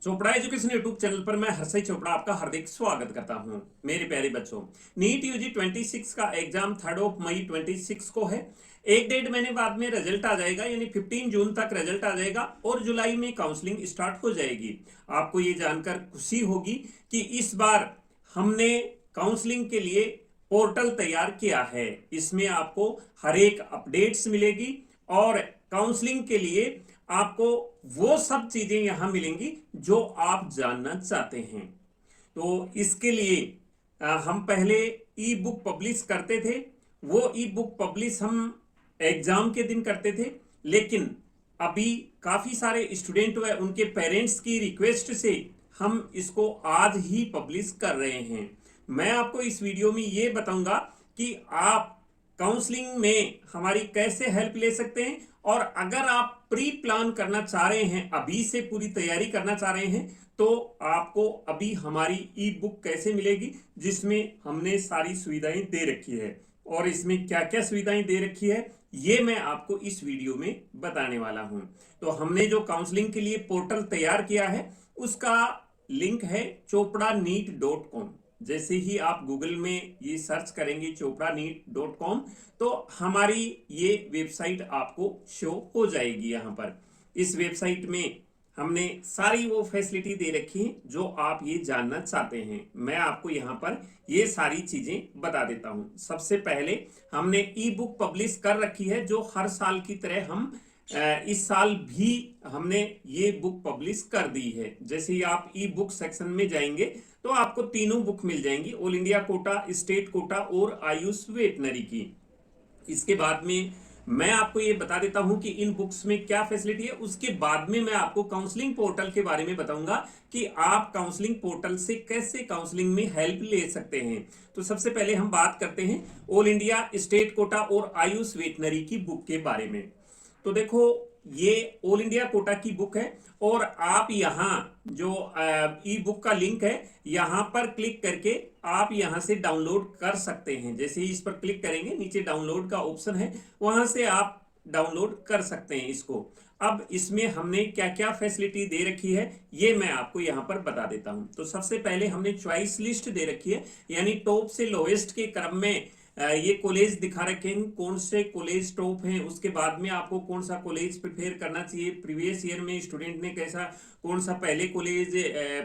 Chopra education YouTube channel पर मैं हर्षय चोपड़ा आपका हार्दिक स्वागत करता हूं। मेरे प्यारे बच्चों, नीट यूजी 26 का एग्जाम 3 मई 26 को है। 1 डेढ़ महीने बाद में रिजल्ट आ जाएगा, यानी 15 जून तक रिजल्ट आ जाएगा और जुलाई में काउंसलिंग स्टार्ट हो जाएगी। आपको ये जानकर खुशी होगी कि इस बार हमने काउंसलिंग के लिए पोर्टल तैयार किया है। इसमें आपको हर एक अपडेट्स मिलेगी और काउंसलिंग के लिए आपको वो सब चीजें यहां मिलेंगी जो आप जानना चाहते हैं। तो इसके लिए हम पहले ई बुक पब्लिश करते थे। वो ई बुक पब्लिश हम एग्जाम के दिन करते थे, लेकिन अभी काफी सारे स्टूडेंट व उनके पेरेंट्स की रिक्वेस्ट से हम इसको आज ही पब्लिश कर रहे हैं। मैं आपको इस वीडियो में ये बताऊंगा कि आप काउंसलिंग में हमारी कैसे हेल्प ले सकते हैं, और अगर आप प्री प्लान करना चाह रहे हैं, अभी से पूरी तैयारी करना चाह रहे हैं, तो आपको अभी हमारी ई बुक कैसे मिलेगी, जिसमें हमने सारी सुविधाएं दे रखी है। और इसमें क्या क्या सुविधाएं दे रखी है ये मैं आपको इस वीडियो में बताने वाला हूं। तो हमने जो काउंसलिंग के लिए पोर्टल तैयार किया है उसका लिंक है chopraneet.com। जैसे ही आप गूगल में ये सर्च करेंगे chopraneet.com, तो हमारी ये वेबसाइट आपको शो हो जाएगी। यहाँ पर इस वेबसाइट में हमने सारी वो फैसिलिटी दे रखी है जो आप ये जानना चाहते हैं। मैं आपको यहाँ पर ये सारी चीजें बता देता हूँ। सबसे पहले हमने ई बुक पब्लिश कर रखी है, जो हर साल की तरह हम इस साल भी हमने ये बुक पब्लिश कर दी है। जैसे ही आप ई बुक सेक्शन में जाएंगे तो आपको तीनों बुक मिल जाएंगी, all India quota, state quota और आयुष वेटनरी की। इसके बाद में मैं आपको ये बता देता हूं कि इन बुक्स में क्या फैसिलिटी है। उसके बाद में मैं आपको काउंसलिंग पोर्टल के बारे में बताऊंगा कि आप काउंसलिंग पोर्टल से कैसे काउंसलिंग में हेल्प ले सकते हैं। तो सबसे पहले हम बात करते हैं ऑल इंडिया, स्टेट कोटा और आयुष वेटनरी की बुक के बारे में। तो देखो, ये ऑल इंडिया कोटा की बुक है और आप यहाँ जो ई बुक का लिंक है यहाँ पर क्लिक करके आप यहाँ से डाउनलोड कर सकते हैं। जैसे ही इस पर क्लिक करेंगे, नीचे डाउनलोड का ऑप्शन है, वहां से आप डाउनलोड कर सकते हैं इसको। अब इसमें हमने क्या क्या फैसिलिटी दे रखी है ये मैं आपको यहाँ पर बता देता हूँ। तो सबसे पहले हमने चॉइस लिस्ट दे रखी है, यानी टॉप से लोएस्ट के क्रम में ये कॉलेज दिखा रखे हैं, कौन से कॉलेज टॉप हैं। उसके बाद में आपको कौन सा कॉलेज प्रेफर करना चाहिए, प्रीवियस ईयर में स्टूडेंट ने कैसा कौन सा पहले कॉलेज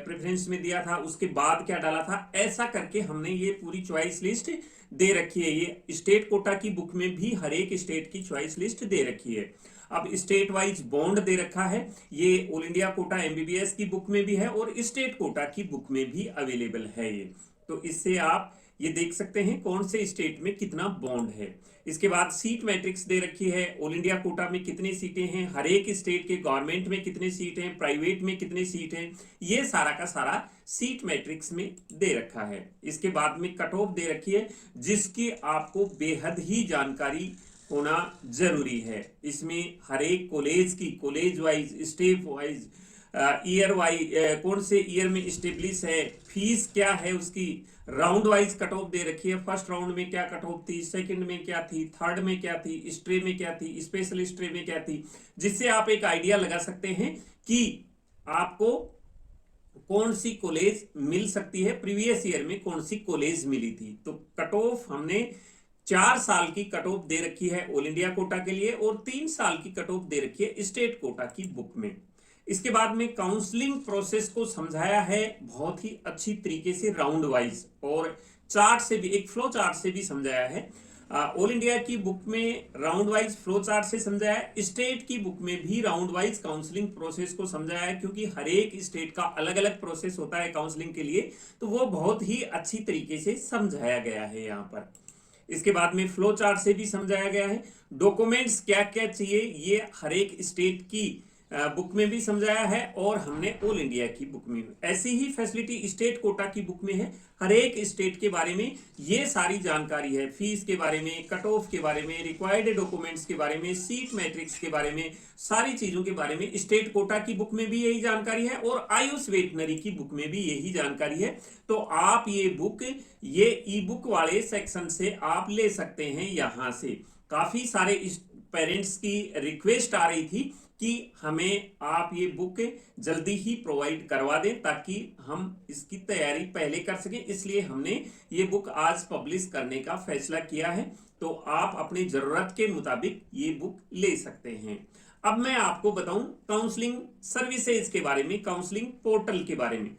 प्रेफरेंस में दिया था, उसके बाद क्या डाला था, ऐसा करके हमने ये पूरी चॉइस लिस्ट दे रखी है। ये स्टेट कोटा की बुक में भी हर एक स्टेट की चॉइस लिस्ट दे रखी है। अब स्टेट वाइज बॉन्ड दे रखा है, ये ऑल इंडिया कोटा एमबीबीएस की बुक में भी है और स्टेट कोटा की बुक में भी अवेलेबल है ये। तो इससे आप ये देख सकते हैं कौन से स्टेट में कितना बॉन्ड है। इसके बाद सीट मैट्रिक्स दे रखी है, ऑल इंडिया कोटा में कितनी सीटें हैं, हर एक स्टेट के गवर्नमेंट में कितने सीट हैं, प्राइवेट में कितने सीट हैं, ये सारा का सारा सीट मैट्रिक्स में दे रखा है। इसके बाद में कट ऑफ दे रखी है, जिसकी आपको बेहद ही जानकारी होना जरूरी है। इसमें हर एक कॉलेज की college wise, step wise, year wise, कौन से ईयर में स्टेब्लिश है, फीस क्या है उसकी, राउंड वाइज कट ऑफ दे रखी है। फर्स्ट राउंड में क्या कट ऑफ थी, सेकंड में क्या थी, थर्ड में क्या थी, स्ट्रे में क्या थी, स्पेशल स्ट्रे में क्या थी, जिससे आप एक आइडिया लगा सकते हैं कि आपको कौन सी कॉलेज मिल सकती है, प्रीवियस ईयर में कौन सी कॉलेज मिली थी। तो कट ऑफ हमने 4 साल की कट ऑफ दे रखी है ऑल इंडिया कोटा के लिए और 3 साल की कट ऑफ दे रखी है स्टेट कोटा की बुक में। इसके बाद में काउंसलिंग प्रोसेस को समझाया है बहुत ही अच्छी तरीके से, राउंड वाइज और चार्ट से भी, एक फ्लो चार्ट से भी समझाया है। ऑल इंडिया की बुक में राउंड वाइज फ्लो चार्ट से समझाया है, स्टेट की बुक में भी राउंड वाइज काउंसलिंग प्रोसेस को समझाया है, क्योंकि हर एक स्टेट का अलग अलग प्रोसेस होता है काउंसलिंग के लिए, तो वो बहुत ही अच्छी तरीके से समझाया गया है यहाँ पर। इसके बाद में फ्लो चार्ट से भी समझाया गया है, डॉक्यूमेंट्स क्या क्या चाहिए ये हर एक स्टेट की बुक में भी समझाया है और हमने ऑल इंडिया की बुक में। ऐसी ही फैसिलिटी स्टेट कोटा की बुक में है, हर एक स्टेट के बारे में ये सारी जानकारी है, फीस के बारे में, कट ऑफ के बारे में, रिक्वायर्ड डॉक्यूमेंट्स के बारे में, सीट मैट्रिक्स के बारे में, सारी चीजों के बारे में स्टेट कोटा की बुक में भी यही जानकारी है और आयुष वेटनरी की बुक में भी यही जानकारी है। तो आप ये बुक, ये ई बुक वाले सेक्शन से आप ले सकते हैं। यहां से काफी सारे पेरेंट्स की रिक्वेस्ट आ रही थी कि हमें आप ये बुक जल्दी ही प्रोवाइड करवा दें ताकि हम इसकी तैयारी पहले कर सकें, इसलिए हमने ये बुक आज पब्लिश करने का फैसला किया है। तो आप अपनी जरूरत के मुताबिक ये बुक ले सकते हैं। अब मैं आपको बताऊं काउंसलिंग सर्विसेज के बारे में, काउंसलिंग पोर्टल के बारे में।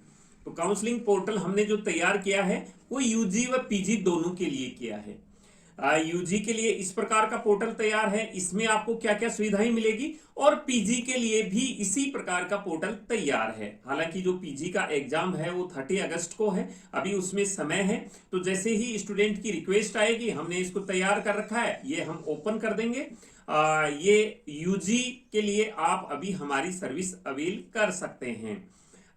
तो काउंसलिंग पोर्टल हमने जो तैयार किया है वो यूजी व पीजी दोनों के लिए किया है। यूजी के लिए इस प्रकार का पोर्टल तैयार है, इसमें आपको क्या क्या सुविधाएं मिलेगी, और पीजी के लिए भी इसी प्रकार का पोर्टल तैयार है। हालांकि जो पीजी का एग्जाम है वो 30 अगस्त को है, अभी उसमें समय है। तो जैसे ही स्टूडेंट की रिक्वेस्ट आएगी, हमने इसको तैयार कर रखा है, ये हम ओपन कर देंगे। ये यूजी के लिए आप अभी हमारी सर्विस अवेल कर सकते हैं।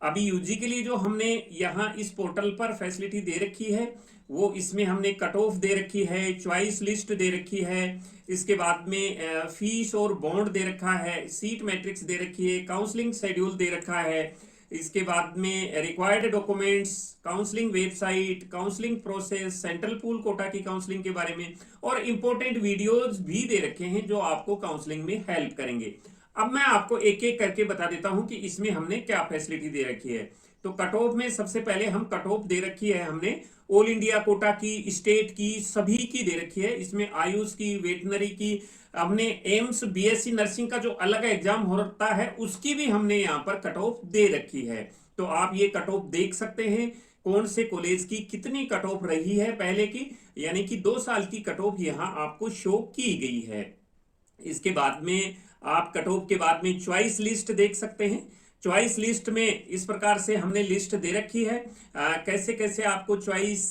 अभी यूजी के लिए जो हमने यहाँ इस पोर्टल पर फैसिलिटी दे रखी है वो इसमें हमने कट ऑफ दे रखी है, चॉइस लिस्ट दे रखी है, इसके बाद में फीस और बॉन्ड दे रखा है, सीट मैट्रिक्स दे रखी है, काउंसलिंग शेड्यूल दे रखा है, इसके बाद में required documents, counselling website, counselling process, central pool quota की काउंसलिंग के बारे में, और इंपॉर्टेंट वीडियोज भी दे रखे हैं जो आपको काउंसलिंग में हेल्प करेंगे। अब मैं आपको एक एक करके बता देता हूं कि इसमें हमने क्या फैसिलिटी दे रखी है। तो कट ऑफ में सबसे पहले हम कट ऑफ दे रखी है हमने ऑल इंडिया कोटा की, स्टेट की, सभी की दे रखी है। इसमें आयुष की, वेटनरी की, हमने एम्स बीएससी नर्सिंग का जो अलग एग्जाम होता है उसकी भी हमने यहाँ पर कट ऑफ दे रखी है। तो आप ये कट ऑफ देख सकते हैं कौन से कॉलेज की कितनी कट ऑफ रही है पहले की, यानी कि 2 साल की कट ऑफ यहाँ आपको शो की गई है। इसके बाद में आप कट ऑफ के बाद में चॉइस लिस्ट देख सकते हैं। चॉइस लिस्ट में इस प्रकार से हमने लिस्ट दे रखी है, कैसे कैसे आपको चॉइस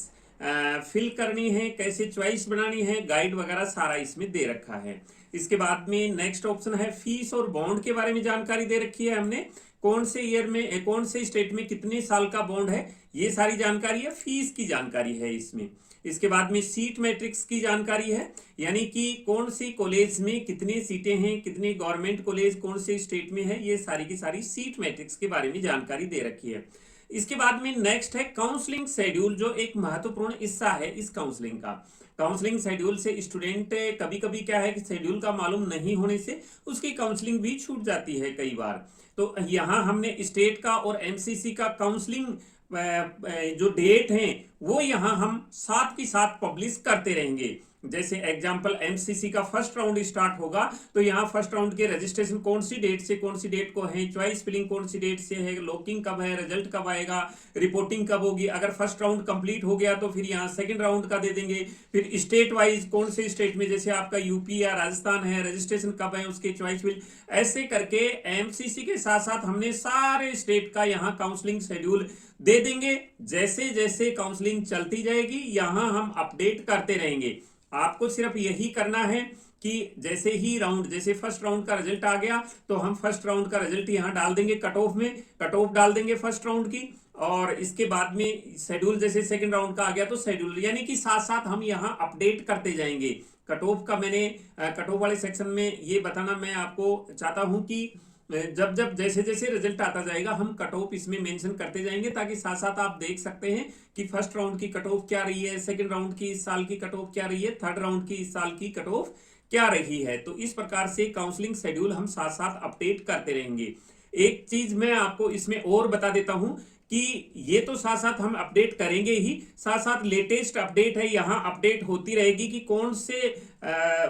फिल करनी है, कैसे चॉइस बनानी है, गाइड वगैरह सारा इसमें दे रखा है। इसके बाद में नेक्स्ट ऑप्शन है फीस और बॉन्ड के बारे में जानकारी दे रखी है हमने, कौन से ईयर में, कौन से स्टेट में कितने साल का बॉन्ड है, ये सारी जानकारी है। फीस की जानकारी है इसमें। इसके बाद में सीट मैट्रिक्स की जानकारी है, यानी कि कौन सी कॉलेज में कितनी सीटें हैं, कितनी गवर्नमेंट कॉलेज कौन से स्टेट में है, ये सारी की सारी सीट मैट्रिक्स के बारे में जानकारी दे रखी है। इसके बाद में नेक्स्ट है काउंसलिंग शेड्यूल, जो एक महत्वपूर्ण हिस्सा है इस काउंसलिंग का। काउंसलिंग शेड्यूल से स्टूडेंट कभी कभी क्या है कि शेड्यूल का मालूम नहीं होने से उसकी काउंसलिंग भी छूट जाती है कई बार। तो यहाँ हमने स्टेट का और एमसीसी का काउंसलिंग जो डेट हैं वो यहाँ हम साथ के साथ पब्लिश करते रहेंगे। जैसे एग्जांपल एमसीसी का फर्स्ट राउंड स्टार्ट होगा तो यहाँ फर्स्ट राउंड के रजिस्ट्रेशन कौन सी डेट से कौन सी डेट को है, चॉइस फिलिंग कौन सी डेट से है, लॉकिंग कब है, रिजल्ट कब आएगा, रिपोर्टिंग कब होगी। अगर फर्स्ट राउंड कंप्लीट हो गया तो फिर यहाँ सेकंड राउंड का दे देंगे। फिर स्टेट वाइज कौन से स्टेट में, जैसे आपका यूपी या राजस्थान है, रजिस्ट्रेशन कब है उसके, चॉइस फिल, ऐसे करके एमसीसी के साथ साथ हमने सारे स्टेट का यहाँ काउंसलिंग शेड्यूल दे देंगे। जैसे जैसे काउंसलिंग चलती जाएगी यहाँ हम अपडेट करते रहेंगे। आपको सिर्फ यही करना है कि जैसे ही राउंड, जैसे फर्स्ट राउंड का रिजल्ट आ गया तो हम फर्स्ट राउंड का रिजल्ट यहाँ डाल देंगे कट ऑफ में, कट ऑफ डाल देंगे फर्स्ट राउंड की, और इसके बाद में शेड्यूल जैसे सेकंड राउंड का आ गया तो शेड्यूल, यानी कि साथ साथ हम यहाँ अपडेट करते जाएंगे। कट ऑफ का मैंने कट ऑफ वाले सेक्शन में ये बताना मैं आपको चाहता हूँ कि जब जब जैसे जैसे रिजल्ट आता जाएगा हम कट ऑफ इसमें मेंशन करते जाएंगे, ताकि साथ साथ आप देख सकते हैं कि फर्स्ट राउंड की कट ऑफ क्या रही है, सेकंड राउंड की इस साल की कट ऑफ क्या रही है, थर्ड राउंड की इस साल की कट ऑफ क्या रही है। तो इस प्रकार से काउंसलिंग शेड्यूल हम साथ साथ अपडेट करते रहेंगे। एक चीज मैं आपको इसमें और बता देता हूं कि ये तो साथ साथ हम अपडेट करेंगे ही, साथ साथ लेटेस्ट अपडेट है यहाँ अपडेट होती रहेगी कि कौन से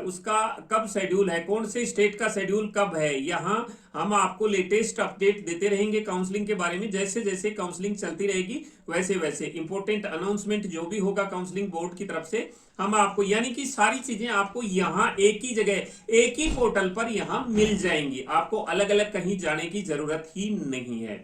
उसका कब शेड्यूल है, कौन से स्टेट का शेड्यूल कब है। यहाँ हम आपको लेटेस्ट अपडेट देते रहेंगे काउंसलिंग के बारे में। जैसे जैसे काउंसलिंग चलती रहेगी वैसे वैसे इंपॉर्टेंट अनाउंसमेंट जो भी होगा काउंसलिंग बोर्ड की तरफ से हम आपको, यानी कि सारी चीजें आपको यहाँ एक ही जगह एक ही पोर्टल पर यहाँ मिल जाएंगी, आपको अलग अलग कहीं जाने की जरूरत ही नहीं है।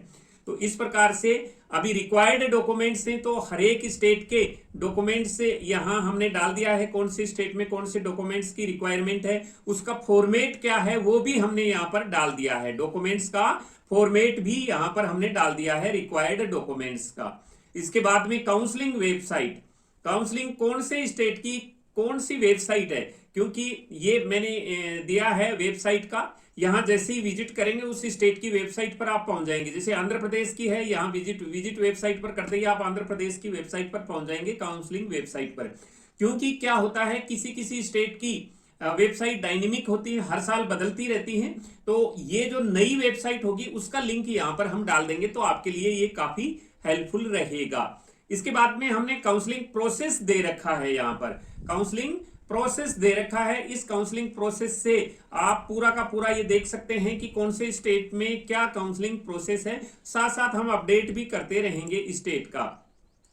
तो इस प्रकार से अभी रिक्वायर्ड डॉक्यूमेंट्स हैं तो हर एक स्टेट के डॉक्यूमेंट्स से यहाँ हमने डाल दिया है कौन से स्टेट में कौन से डॉक्यूमेंट्स की रिक्वायरमेंट है, उसका फॉर्मेट क्या है वो भी हमने यहाँ पर डाल दिया है। डॉक्यूमेंट्स का फॉर्मेट भी यहाँ पर हमने डाल दिया है रिक्वायर्ड डॉक्यूमेंट्स का। इसके बाद में काउंसलिंग वेबसाइट, काउंसलिंग कौन से स्टेट की कौन सी वेबसाइट है, क्योंकि ये मैंने दिया है वेबसाइट का, यहाँ जैसे ही विजिट करेंगे उस स्टेट की वेबसाइट पर आप पहुंच जाएंगे। जैसे आंध्र प्रदेश की है, यहाँ विजिट वेबसाइट पर करते ही आप आंध्र प्रदेश की वेबसाइट पर पहुंच जाएंगे, काउंसलिंग वेबसाइट पर। क्योंकि क्या होता है किसी किसी स्टेट की वेबसाइट डायनेमिक होती है, हर साल बदलती रहती है। तो ये जो नई वेबसाइट होगी उसका लिंक यहाँ पर हम डाल देंगे, तो आपके लिए ये काफी हेल्पफुल रहेगा। इसके बाद में हमने काउंसलिंग प्रोसेस दे रखा है, यहाँ पर काउंसलिंग प्रोसेस दे रखा है। इस काउंसलिंग प्रोसेस से आप पूरा का पूरा ये देख सकते हैं कि कौन से स्टेट में क्या काउंसलिंग प्रोसेस है। साथ साथ हम अपडेट भी करते रहेंगे स्टेट का।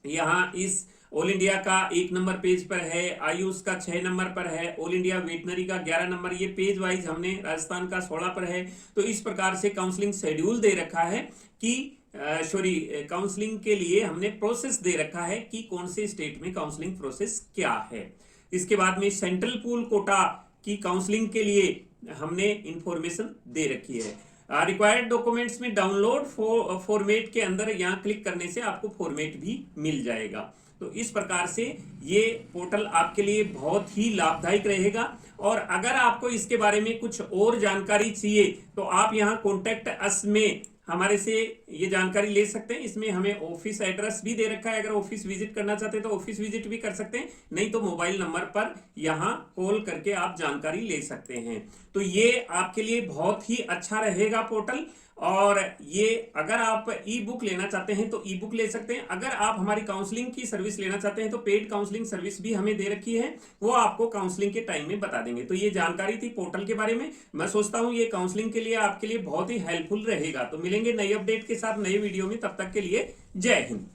यहाँ इस ऑल इंडिया का 1 नंबर पेज पर है, आयुष का 6 नंबर पर है, ऑल इंडिया वेटनरी का 11 नंबर, ये पेज वाइज हमने राजस्थान का 16 पर है। तो इस प्रकार से काउंसलिंग शेड्यूल दे रखा है कि काउंसलिंग के लिए हमने प्रोसेस दे रखा है कि कौन से स्टेट में काउंसलिंग प्रोसेस क्या है। इसके बाद में सेंट्रल पूल कोटा की काउंसलिंग के लिए हमने इंफॉर्मेशन दे रखी है। रिक्वायर्ड डॉक्यूमेंट्स में डाउनलोड फॉर्मेट के अंदर यहाँ क्लिक करने से आपको फॉर्मेट भी मिल जाएगा। तो इस प्रकार से ये पोर्टल आपके लिए बहुत ही लाभदायक रहेगा। और अगर आपको इसके बारे में कुछ और जानकारी चाहिए तो आप यहाँ कॉन्टेक्ट अस में हमारे से ये जानकारी ले सकते हैं। इसमें हमें ऑफिस एड्रेस भी दे रखा है, अगर ऑफिस विजिट करना चाहते हैं तो ऑफिस विजिट भी कर सकते हैं, नहीं तो मोबाइल नंबर पर यहाँ कॉल करके आप जानकारी ले सकते हैं। तो ये आपके लिए बहुत ही अच्छा रहेगा पोर्टल। और ये अगर आप ई बुक लेना चाहते हैं तो ई बुक ले सकते हैं। अगर आप हमारी काउंसलिंग की सर्विस लेना चाहते हैं तो पेड काउंसलिंग सर्विस भी हमें दे रखी है, वो आपको काउंसलिंग के टाइम में बता देंगे। तो ये जानकारी थी पोर्टल के बारे में। मैं सोचता हूँ ये काउंसलिंग के लिए आपके लिए बहुत ही हेल्पफुल रहेगा। तो मिलेंगे नई अपडेट के साथ नए वीडियो में, तब तक के लिए जय हिंद।